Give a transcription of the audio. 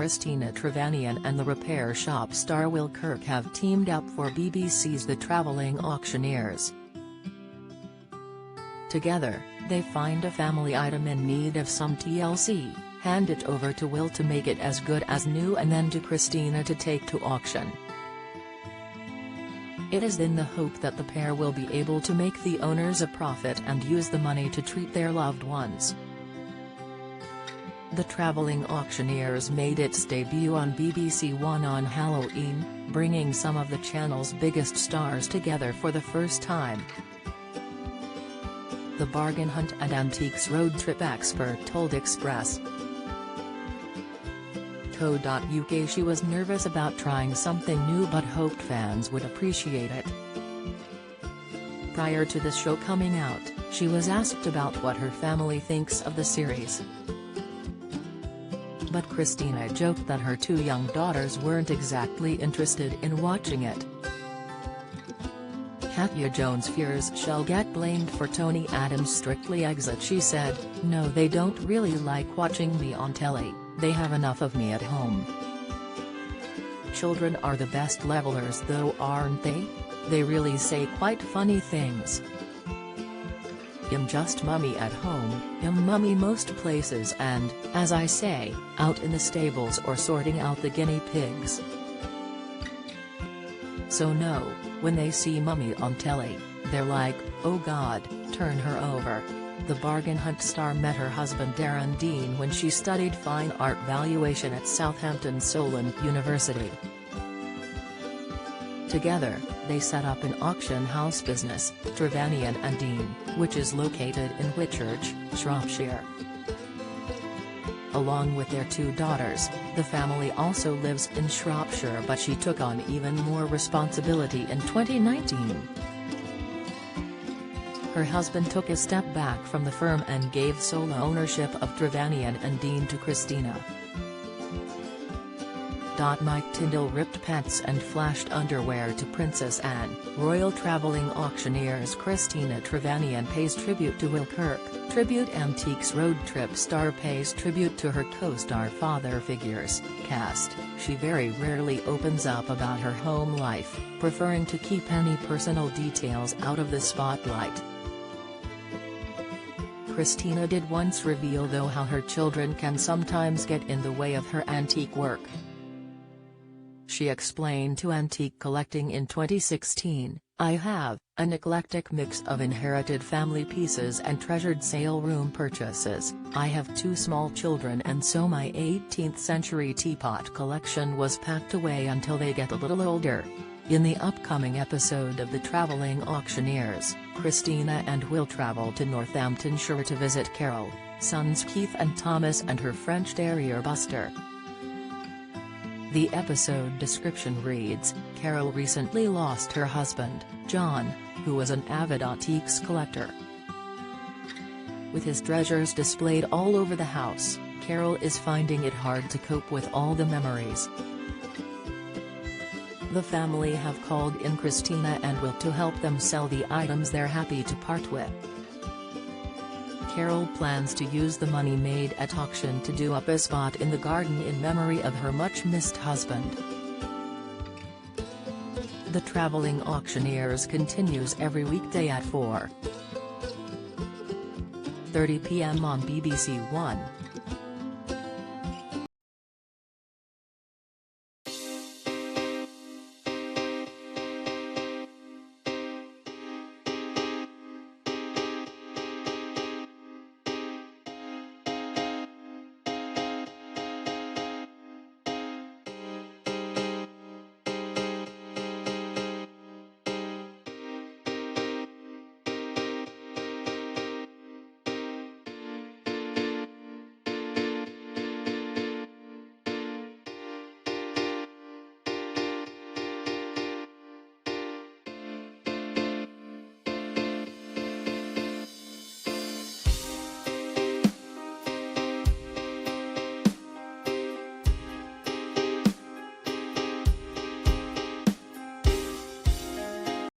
Christina Trevanian and the repair shop star Will Kirk have teamed up for BBC's The Travelling Auctioneers. Together, they find a family item in need of some TLC, hand it over to Will to make it as good as new, and then to Christina to take to auction. It is in the hope that the pair will be able to make the owners a profit and use the money to treat their loved ones. The Travelling Auctioneers made its debut on BBC One on Halloween, bringing some of the channel's biggest stars together for the first time. The bargain hunt and antiques road trip expert told Express. Co.uk she was nervous about trying something new but hoped fans would appreciate it. Prior to the show coming out, she was asked about what her family thinks of the series. But Christina joked that her two young daughters weren't exactly interested in watching it. Katya Jones fears she'll get blamed for Tony Adams' Strictly exit. She said, "No, they don't really like watching me on telly, they have enough of me at home. Children are the best levelers though, aren't they? They really say quite funny things. I'm just mummy at home, I'm mummy most places and, as I say, out in the stables or sorting out the guinea pigs. So no, when they see mummy on telly, they're like, oh God, turn her over." The bargain hunt star met her husband Darren Dean when she studied fine art valuation at Southampton Solent University. Together, they set up an auction house business, Trevanian and Dean, which is located in Whitchurch, Shropshire. Along with their two daughters, the family also lives in Shropshire, but she took on even more responsibility in 2019. Her husband took a step back from the firm and gave sole ownership of Trevanian and Dean to Christina. Mike Tyndall ripped pants and flashed underwear to Princess Anne. Royal Travelling Auctioneers Christina Trevanian pays tribute to Will Kirk. Tribute Antiques road trip star pays tribute to her co-star father figures. Cast. She very rarely opens up about her home life, preferring to keep any personal details out of the spotlight. Christina did once reveal though how her children can sometimes get in the way of her antique work. She explained to Antique Collecting in 2016, "I have an eclectic mix of inherited family pieces and treasured sale room purchases. I have two small children and so my 18th century teapot collection was packed away until they get a little older." In the upcoming episode of The Travelling Auctioneers, Christina and Will travel to Northamptonshire to visit Carol, sons Keith and Thomas and her French terrier Buster. The episode description reads, Carol recently lost her husband, John, who was an avid antiques collector. With his treasures displayed all over the house, Carol is finding it hard to cope with all the memories. The family have called in Christina and Will to help them sell the items they're happy to part with. Carol plans to use the money made at auction to do up a spot in the garden in memory of her much-missed husband. The Travelling Auctioneers continues every weekday at 4:30 p.m. on BBC One.